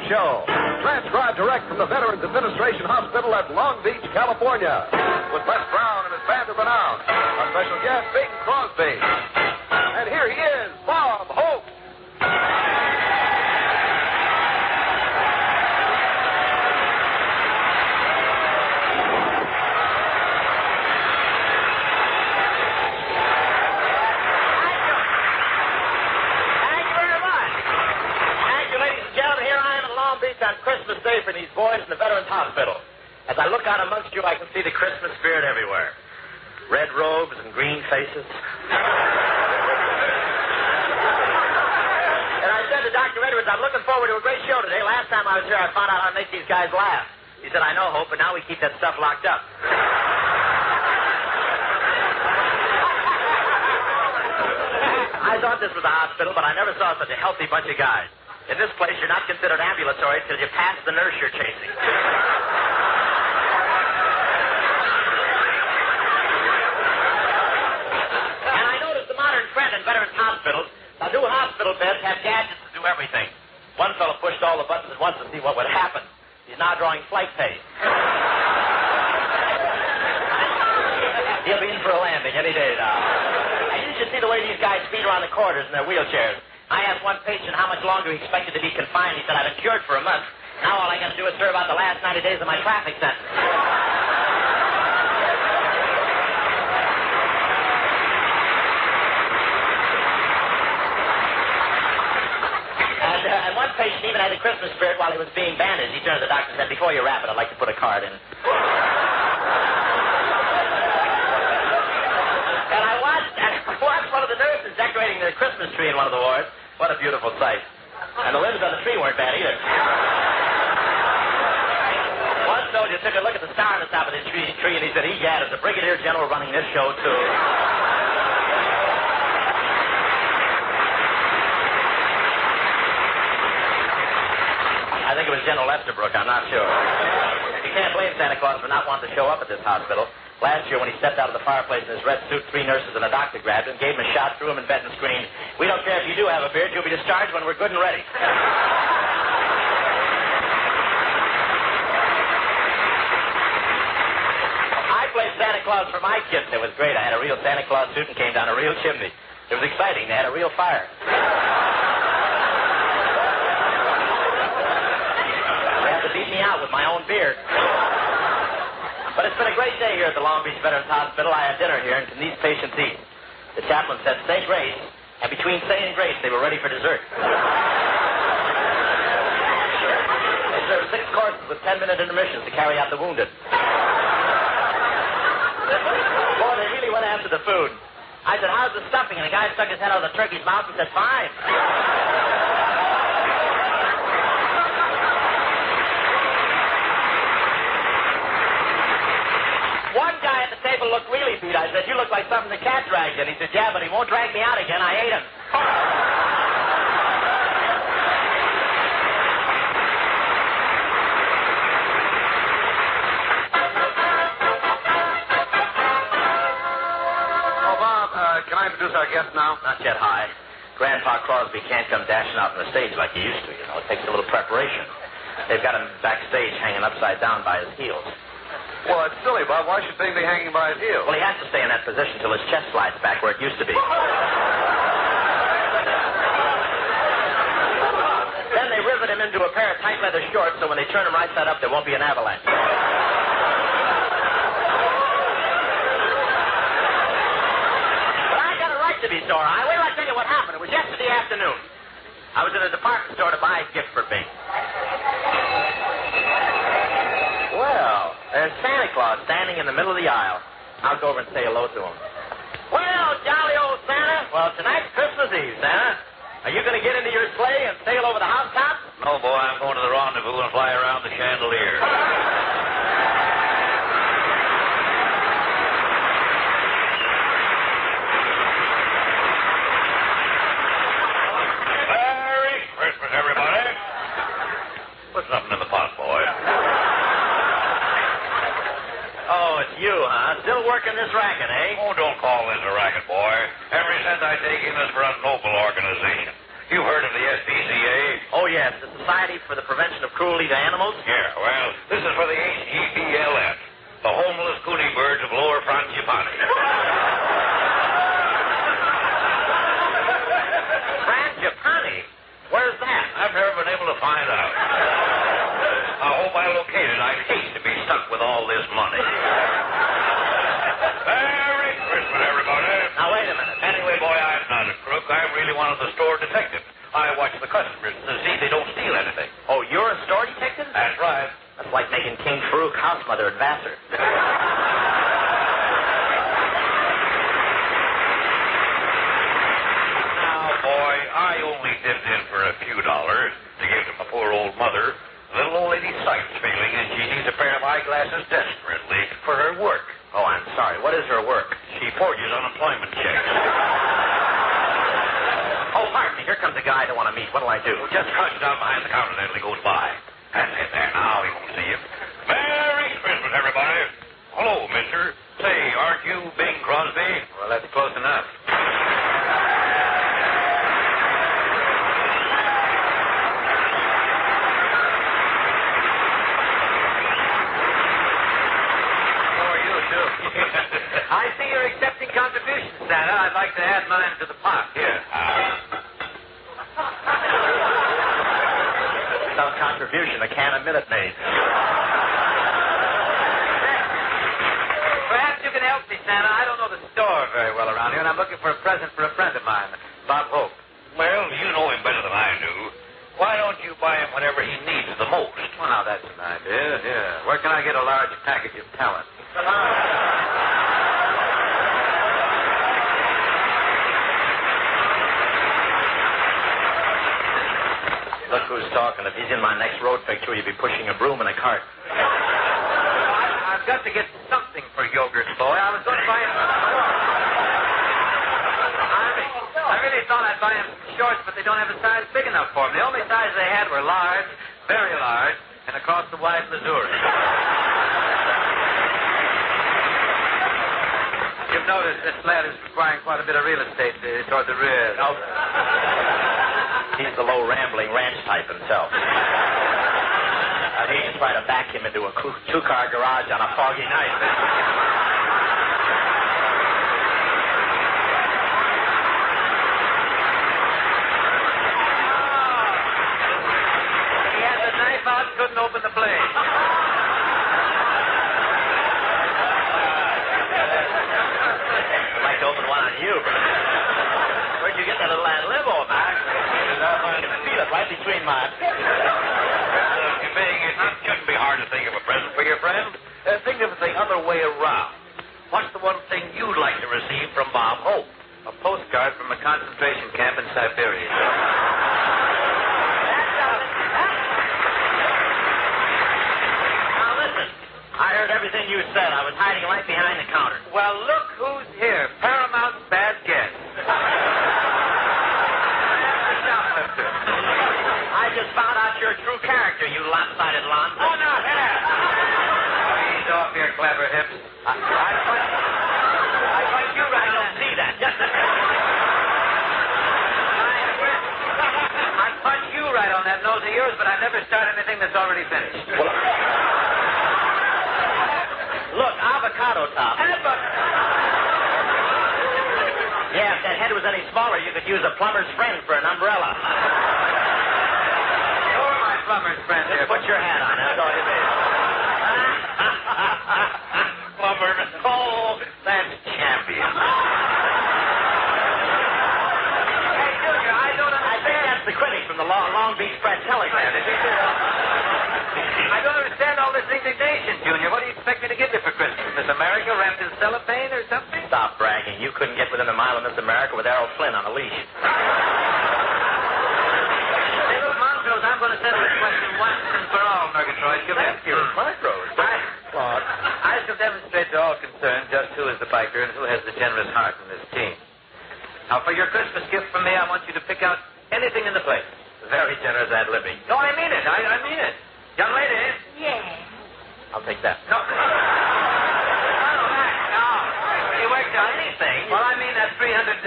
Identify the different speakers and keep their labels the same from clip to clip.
Speaker 1: Show. Transcribed direct from the Veterans Administration Hospital at Long Beach, California. With Les Brown and his band of renown. Our special guest, Bing Crosby. And here he is, Bob Hope.
Speaker 2: On Christmas Day for these boys in the Veterans Hospital. As I look out amongst you, I can see the Christmas spirit everywhere. Red robes and green faces. And I said to Dr. Edwards, I'm looking forward to a great show today. Last time I was here, I found out how to make these guys laugh. He said, I know, Hope, but now we keep that stuff locked up. I thought this was a hospital, but I never saw such a healthy bunch of guys. In this place, you're not considered ambulatory until you pass the nurse you're chasing. And I noticed the modern trend in Veterans hospitals. Now, new hospital beds have gadgets to do everything. One fellow pushed all the buttons at once to see what would happen. He's now drawing flight pay. He'll be in for a landing any day now. And you should see the way these guys speed around the corridors in their wheelchairs. I asked one patient how much longer he expected to be confined. He said, I've been cured for a month. Now all I got to do is serve out the last 90 days of my traffic sentence. And one patient even had the Christmas spirit while he was being bandaged. He turned to the doctor and said, before you wrap it, I'd like to put a card in. One of the nurses decorating the Christmas tree in one of the wards. What a beautiful sight. And the limbs on the tree weren't bad either. One soldier took a look at the star on the top of the tree and he said, egad, is the brigadier general running this show, too? I think it was General Estabrook, I'm not sure. You can't blame Santa Claus for not wanting to show up at this hospital. Last year, when he stepped out of the fireplace in his red suit, 3 nurses and a doctor grabbed him, gave him a shot, threw him in bed and screamed, we don't care if you do have a beard, you'll be discharged when we're good and ready. I played Santa Claus for my kids. It was great. I had a real Santa Claus suit and came down a real chimney. It was exciting. They had a real fire. They had to beat me out with my own beard. But it's been a great day here at the Long Beach Veterans Hospital. I had dinner here, and can these patients eat? The chaplain said, say grace, and between saying grace, they were ready for dessert. They served 6 courses with 10-minute intermissions to carry out the wounded. Boy, they really went after the food. I said, how's the stuffing? And the guy stuck his head out of the turkey's mouth and said, fine. One guy at the table looked really beat. I said, you look like something the cat dragged in. He said, yeah, but he won't drag me out again. I ate him.
Speaker 1: Oh, Bob, can I introduce our guest now?
Speaker 2: Not yet, Hi. Grandpa Crosby can't come dashing out on the stage like he used to, you know. It takes a little preparation. They've got him backstage hanging upside down by his heels.
Speaker 1: Well, it's silly, Bob. Why should things be hanging by his heels?
Speaker 2: Well, he has to stay in that position till his chest slides back where it used to be. Then they rivet him into a pair of tight leather shorts so when they turn him right side up, there won't be an avalanche. But I got a right to be sore. Wait till I tell you what happened. It was yesterday afternoon. I was in a department store to buy a gift for Bing. Well, there's Santa Claus standing in the middle of the aisle. I'll go over and say hello to him. Well, jolly old Santa. Well, tonight's Christmas Eve, Santa. Are you going to get into your sleigh and sail over the housetops?
Speaker 3: No, boy, I'm going to the rendezvous and fly around the chandelier. Merry Christmas, everybody. Put something in the pot, boy.
Speaker 2: Oh, it's you, huh? Still working this racket, eh?
Speaker 3: Oh, don't call this a racket, boy. Every cent I take in is for a noble organization. You've heard of the SPCA?
Speaker 2: Oh, yeah. Yes, the Society for the Prevention of Cruelty to Animals.
Speaker 3: Yeah, well, this is for the HGBLF, the Homeless Goonie Birds of Lower Frangipani.
Speaker 2: Frangipani? Where's that?
Speaker 3: I've never been able to find out. I hope I locate it. I'd hate to be stuck with all this money. Merry Christmas, everybody.
Speaker 2: Now, wait a minute.
Speaker 3: Anyway, boy, I'm not a crook. I'm really one of the store detectives. I watch the customers to see they don't steal anything.
Speaker 2: Oh, you're a store detective?
Speaker 3: That's right.
Speaker 2: That's like making King Farouk house mother at Vassar.
Speaker 3: Now, boy, I only dipped in for a few dollars to give to my poor old mother. The little old lady's sight's failing, and she needs a pair of eyeglasses desperately for her work.
Speaker 2: Oh, I'm sorry. What is her work?
Speaker 3: She forges unemployment checks.
Speaker 2: Oh, pardon me. Here comes a guy I don't want to meet. What'll I do?
Speaker 3: Just crouch down behind the counter until he goes by. That's it there. Now he won't see you. Merry Christmas, everybody. Hello, mister. Say, aren't you Bing Crosby?
Speaker 1: Well, that's close enough.
Speaker 4: I see you're accepting contributions, Santa. I'd like to add mine to the pot.
Speaker 3: Here.
Speaker 2: Some contribution, a can of Minute Maid.
Speaker 4: Perhaps you can help me, Santa. I don't know the store very well around here, and I'm looking for a present for a friend of mine, Bob Hope.
Speaker 3: Well, you know him better than I do. Why don't you buy him whatever he needs the most?
Speaker 4: Well, now, that's an idea, yeah. Where can I get a large package of talent?
Speaker 2: Look who's talking. If he's in my next road picture, you'll be pushing a broom in a cart.
Speaker 4: I've got to get something for Yogurt Boy. I was going to buy him some shorts. I really thought I'd buy him some shorts, but they don't have a size big enough for him. The only size they had were large, very large, and across the wide Missouri. You've noticed this lad is requiring quite a bit of real estate toward the rear.
Speaker 2: No. He's the low, rambling ranch type himself. He just try to back him into a two-car garage on a foggy night.
Speaker 4: He had the knife out, couldn't open the blade.
Speaker 2: I'd like to open one on you, but where'd you get that little ad lib on, Max? I can feel it right between my...
Speaker 3: Bing, it shouldn't be hard to think of a present for your friend. Think of it the other way around. What's the one thing you'd like to receive from Bob Hope?
Speaker 4: A postcard from a concentration camp in Siberia.
Speaker 2: Now, listen. I heard everything you said. I was hiding right behind the counter.
Speaker 4: Well, look who's here. Paramount's bad guest.
Speaker 2: I just found out your true character, you lopsided lon.
Speaker 4: Oh, no, hit it. Ease off your clever hips. I punch you right
Speaker 2: I don't
Speaker 4: on.
Speaker 2: see that. Just a...
Speaker 4: I punch you right on that nose of yours, but I never start anything that's already finished.
Speaker 2: Look, avocado top. Yeah, if that head was any smaller, you could use a plumber's friend for an umbrella.
Speaker 4: You're my plumber's friend here.
Speaker 2: Put your hat on. That's all you need.
Speaker 3: Plumber. Oh, that's champion.
Speaker 4: Hey, Junior, I don't
Speaker 2: I think
Speaker 4: understand.
Speaker 2: that's the critic from the Long Beach Press Telegram.
Speaker 4: I don't understand all this indignation, Junior. What do you expect me to give you for Christmas? Miss America wrapped in cellophane or something?
Speaker 2: Stop bragging. You couldn't get within a mile of Miss America with Errol Flynn on a leash.
Speaker 4: Hey, look, Montrose, I'm going to settle this question once and for all, Murgatroyd. Come here.
Speaker 2: Thank you, Montrose.
Speaker 4: I shall demonstrate to all concerned just who is the biker and who has the generous heart in this team. Now, for your Christmas gift from me, I want you to pick out anything in the place.
Speaker 2: Very generous ad-libbing.
Speaker 4: No, I mean it. I mean it. Young lady.
Speaker 2: I'll take that.
Speaker 4: No. No. You worked on anything. Well, I mean that $300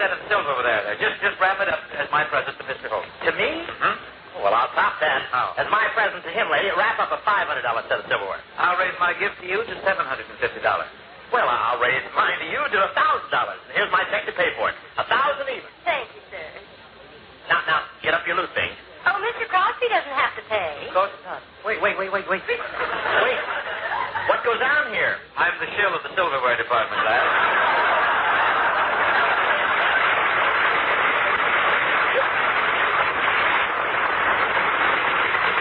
Speaker 4: set of silver over there. Just wrap it up as my present to Mr. Holt.
Speaker 2: To me?
Speaker 4: Hmm?
Speaker 2: Well, top that.
Speaker 4: How?
Speaker 2: As my present to him, lady, wrap up a $500 set of silverware.
Speaker 4: I'll raise my gift to you to $750.
Speaker 2: Well, I'll raise mine to you to $1,000. And here's my check to pay for it. 1,000 even.
Speaker 5: Thank you, sir.
Speaker 2: Now, get up your loot things.
Speaker 5: Oh, Mr. Crosby doesn't have to pay.
Speaker 4: Of course not.
Speaker 2: Wait. Wait. What goes on here?
Speaker 4: I'm the shill of the silverware department, lad.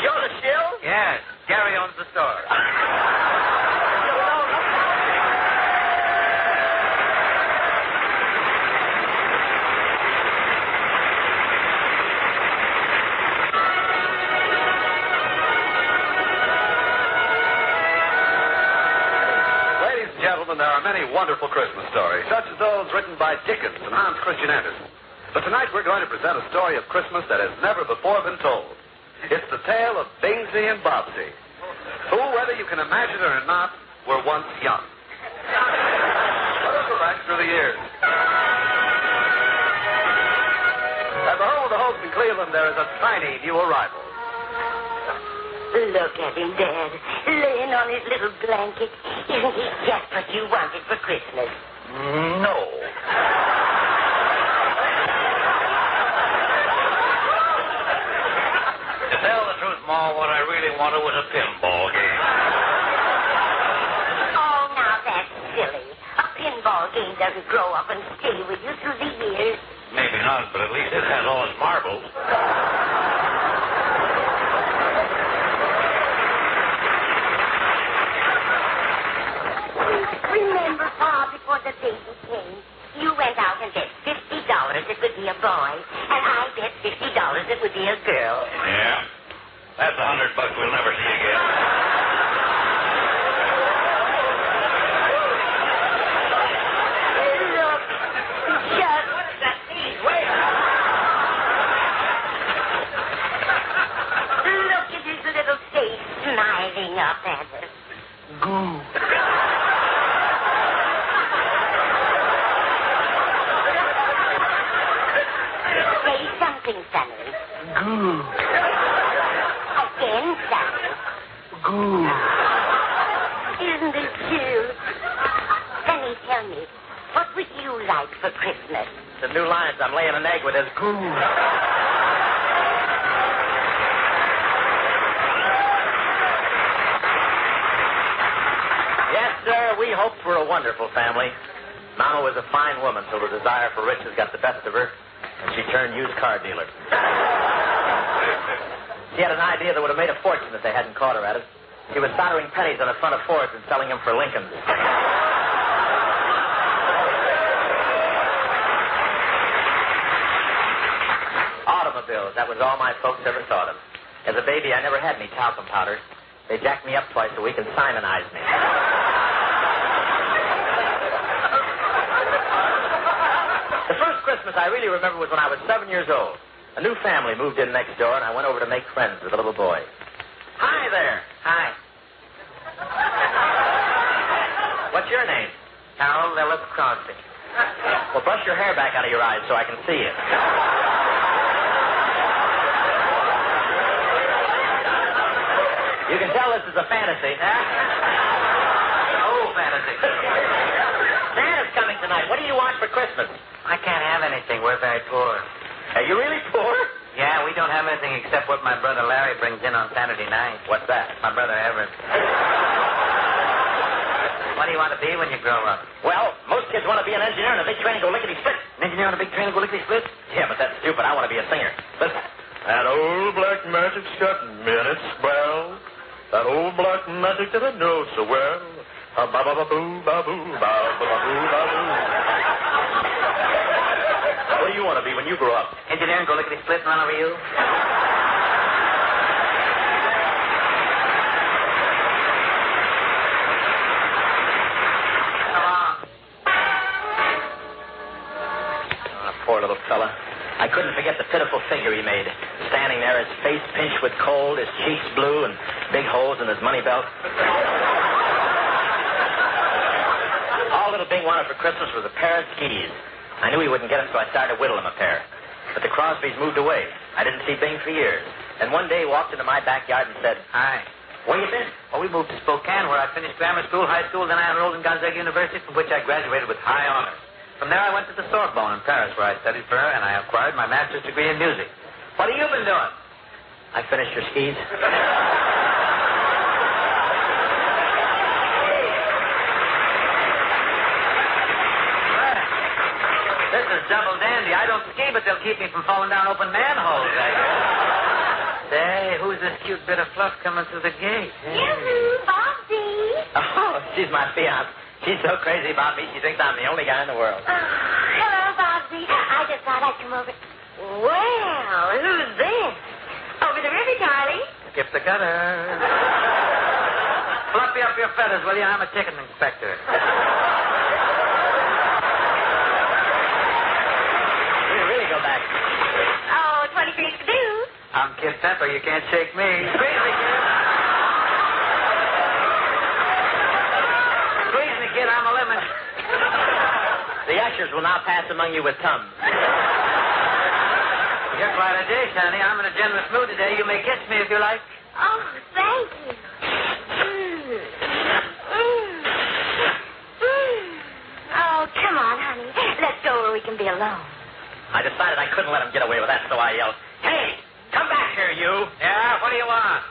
Speaker 2: You're the shill?
Speaker 4: Yes. Gary owns the store.
Speaker 1: There are many wonderful Christmas stories, such as those written by Dickens and Hans Christian Andersen. But tonight we're going to present a story of Christmas that has never before been told. It's the tale of Bingsy and Bobsy, who, whether you can imagine it or not, were once young. Let us go back through the years. At the home of the host in Cleveland, there is a tiny new arrival.
Speaker 5: Look at him, Dad, laying on his little blanket. Isn't he just what you wanted for Christmas?
Speaker 3: No. To tell the truth, Ma, what I really wanted was a pinball game.
Speaker 5: Oh, now that's silly. A pinball game doesn't grow up and stay with you through the years.
Speaker 3: Maybe not, but at least it has all its marbles.
Speaker 5: Remember, Pa, before the baby came, you went out and bet $50 it would be a boy, and I bet $50 it would be a girl.
Speaker 3: Yeah. That's $100 we'll never see again.
Speaker 5: Look, just... Look at his little face smiling up at us.
Speaker 1: Goo.
Speaker 5: Say something, Sonny.
Speaker 1: Goo.
Speaker 5: Again, Sonny.
Speaker 1: Goo.
Speaker 5: Isn't it cute? Sonny, tell me, what would you like for Christmas?
Speaker 2: The new lines I'm laying an egg with is goo. Yes, sir, we hoped for a wonderful family. Mama was a fine woman till the desire for riches got the best of her, and she turned used car dealer. She had an idea that would have made a fortune if they hadn't caught her at it. She was soldering pennies on the front of Fords and selling them for Lincolns. Automobiles, that was all my folks ever thought of. As a baby, I never had any talcum powder. They jacked me up twice a week and Simonized me. The first Christmas I really remember was when I was 7 years old. A new family moved in next door, and I went over to make friends with a little boy. Hi there.
Speaker 4: Hi.
Speaker 2: What's your name?
Speaker 4: Carol Lillis Crosby.
Speaker 2: Well, brush your hair back out of your eyes so I can see it. You can tell this is a fantasy.
Speaker 4: Oh, fantasy.
Speaker 2: Santa's coming tonight. What do you want for Christmas?
Speaker 4: I can't have anything. We're very poor.
Speaker 2: Are you really poor?
Speaker 4: Yeah, we don't have anything except what my brother Larry brings in on Saturday night.
Speaker 2: What's that?
Speaker 4: My brother Everett. What do you want to be when you grow up?
Speaker 2: Well, most kids want to be an engineer in a big train and go lickety-split.
Speaker 4: An engineer on a big train and go lickety-split?
Speaker 2: Yeah, but that's stupid. I want to be a singer. Listen.
Speaker 6: That old black magic's got minutes, well. That old black magic that I know so well. Ba-ba-ba-boo, ba-boo, ba-ba-ba-boo, ba-boo.
Speaker 2: What do you want to be when you grow up?
Speaker 4: Engineer and go lickety-split and run over you? Come on.
Speaker 2: Oh, poor little fella. I couldn't forget the pitiful figure he made, standing there, his face pinched with cold, his cheeks blue, and big holes in his money belt. All little Bing wanted for Christmas was a pair of skis. I knew he wouldn't get them, so I started to whittle him a pair. But the Crosbys moved away. I didn't see Bing for years. And one day he walked into my backyard and said,
Speaker 4: Hi.
Speaker 2: "Where you been?"
Speaker 4: Well, we moved to Spokane, where I finished grammar school, high school, then I enrolled in Gonzaga University, from which I graduated with high honors. From there, I went to the Sorbonne in Paris, where I studied for her, and I acquired my master's degree in music. What have you been doing?
Speaker 2: I finished your skis.
Speaker 4: This is double dandy. I don't ski, but they'll keep me from falling down open manholes. Say, who's this cute bit of fluff coming through the gate?
Speaker 5: Yoo-hoo, Bobsy.
Speaker 2: Oh, she's my fiance. She's so crazy about me, she thinks I'm the only guy in the world.
Speaker 5: Hello, Bobsy. I just thought I'd come over. Well, who's this? Over the river, Charlie.
Speaker 4: Skip the gutter. Fluffy up your feathers, will you? I'm a chicken inspector.
Speaker 2: We'll really go back.
Speaker 5: Oh, 23 to do.
Speaker 4: I'm Kid Pepper. You can't shake me. Squeeze me, kid. Squeeze me, kid. I'm a lemon.
Speaker 2: The ushers will now pass among you with Tums.
Speaker 4: You're quite a dish, honey. I'm in a generous mood today. You may kiss me if you like.
Speaker 5: Oh, thank you. Oh, come on, honey. Let's go where we can be alone.
Speaker 2: I decided I couldn't let him get away with that, so I yelled, "Hey, come back here, you!"
Speaker 4: Yeah, what do you want?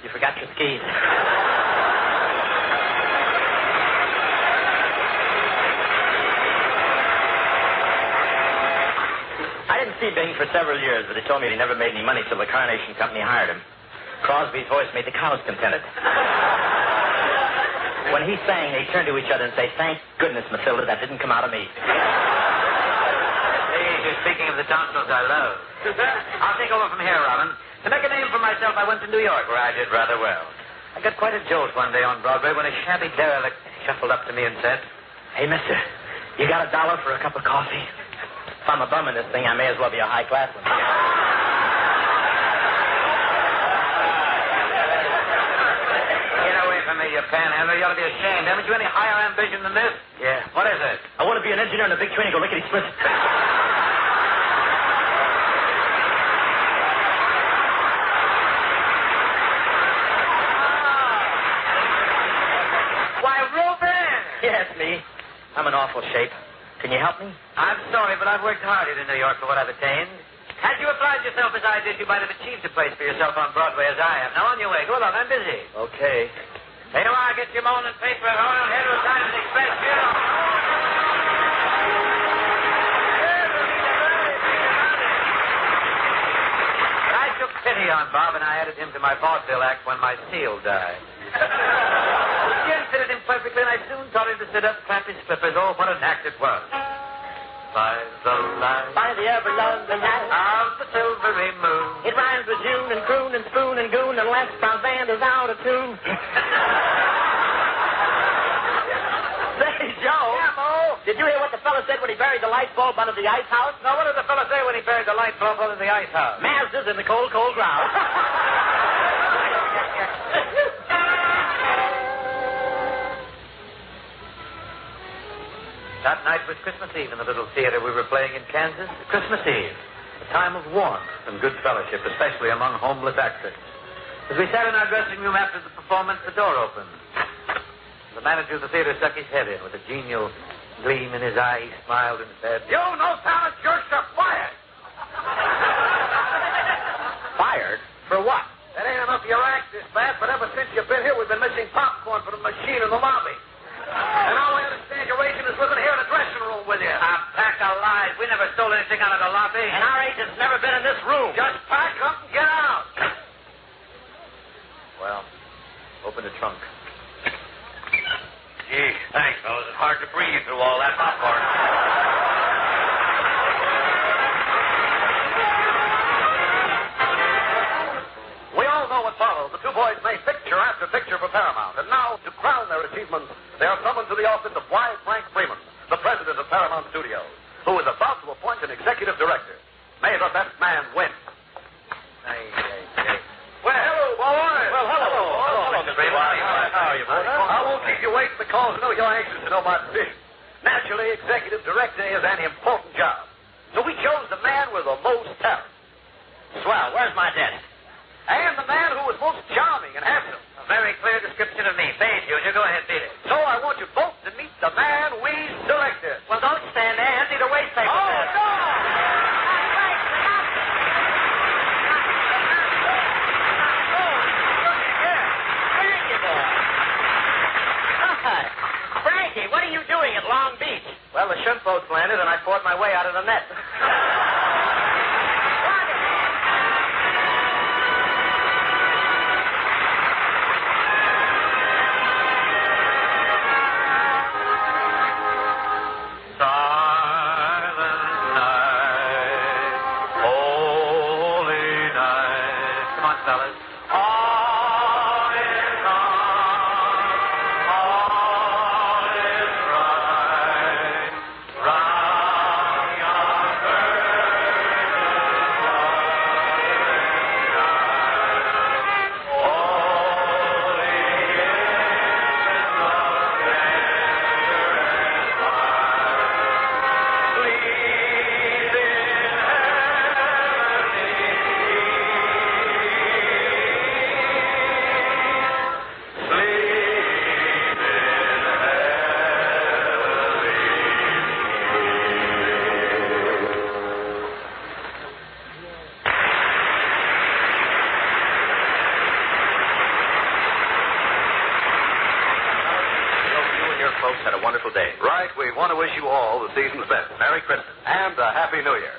Speaker 2: You forgot your skis. I didn't see Bing for several years, but he told me he never made any money till the Carnation Company hired him. Crosby's voice made the cows contented. When he sang, they turned to each other and say, "Thank goodness, Matilda, that didn't come out of me."
Speaker 4: Hey, you're speaking of the tonsils I love. I'll take over from here, Robin. To make a name for myself, I went to New York, where I did rather well. I got quite a jolt one day on Broadway when a shabby derelict shuffled up to me and said,
Speaker 2: "Hey, mister, you got $1 for a cup of coffee?" If I'm a bum in this thing, I may as well be a high-class one.
Speaker 4: "Get away from me, you panhandler. You ought to be ashamed. Haven't you any higher ambition than this?"
Speaker 2: Yeah.
Speaker 4: "What is it?"
Speaker 2: I want to be an engineer in a big train and go lickety-split.
Speaker 4: Why, Reuben!
Speaker 2: Yes, me. I'm in awful shape. Can you help me?
Speaker 4: I'm sorry, but I've worked hard here in New York for what I've attained. Had you applied yourself as I did, you might have achieved a place for yourself on Broadway as I have. Now, on your way. Go along. I'm busy.
Speaker 2: Okay.
Speaker 4: Hey, do I get your morning paper? Hold on, head of the Times Express, you. I took pity on Bob, and I added him to my vaudeville act when my seal died. The skin fitted him perfectly, and I soon taught him to sit up, clap his slippers. Oh, what an act it was. By the light,
Speaker 2: By the ever-loving night
Speaker 4: of the silvery moon.
Speaker 2: it rhymes with June and croon and spoon and goon and Les Brown band is out of tune. Say, Joe.
Speaker 4: Yeah, Mo?
Speaker 2: Did you hear what the fella said when he buried the light bulb under the ice house?
Speaker 4: Now, what did the fella say when he buried the light bulb under the ice house?
Speaker 2: Mazda's in the cold, cold ground.
Speaker 4: That night was Christmas Eve in the little theater we were playing in Kansas. Christmas Eve, a time of warmth and good fellowship, especially among homeless actors. As we sat in our dressing room after the performance, the door opened. The manager of the theater stuck his head in with a genial gleam in his eye. He smiled and said, "You no talent jerks are fired."
Speaker 2: Fired? For what?
Speaker 1: That ain't enough of your act this bad, but ever since you've been here, we've been missing popcorn from the machine in the lobby. And all we understand your agent is living here in the dressing room with you.
Speaker 4: A pack of lies. We never stole anything out of the lobby.
Speaker 2: And our agent's never been in this room.
Speaker 1: Just pack up and get out.
Speaker 2: Well, open the trunk.
Speaker 3: Gee, thanks, fellas. It's hard to breathe through all that popcorn.
Speaker 1: We all know what followed. The two boys made picture after picture for Paramount. And now, to crown their achievements, they are summoned to the office of Y. Frank Freeman, the president of Paramount Studios, who is about to appoint an executive director. May the best man win.
Speaker 4: Well, hello, boy.
Speaker 1: Well, hello.
Speaker 2: Hello, Mr. Freeman. How are you, boy?
Speaker 1: I won't keep you waiting because I know you're anxious to know my decision. Naturally, executive director is an important job. So we chose the man with the most talent.
Speaker 2: Swell. Where's my desk?
Speaker 1: was most charming and handsome.
Speaker 4: A very clear description of me. Fade, Junior. Go ahead, beat it.
Speaker 1: So I want you both to meet the man we selected.
Speaker 4: Well, don't stand there. Empty the waste paper.
Speaker 1: Oh,
Speaker 4: there.
Speaker 1: no!
Speaker 2: Frankie, what are you doing at Long Beach? Well, the shrimp boats landed, and I fought my way out of the net.
Speaker 4: Silent night, holy night. Come on, fellas. All is gone, all is right. Round yon virgin night. Holy infant of
Speaker 2: Folks had a wonderful day.
Speaker 1: Right, we want to wish you all the season's best.
Speaker 2: Merry Christmas.
Speaker 1: And a Happy New Year.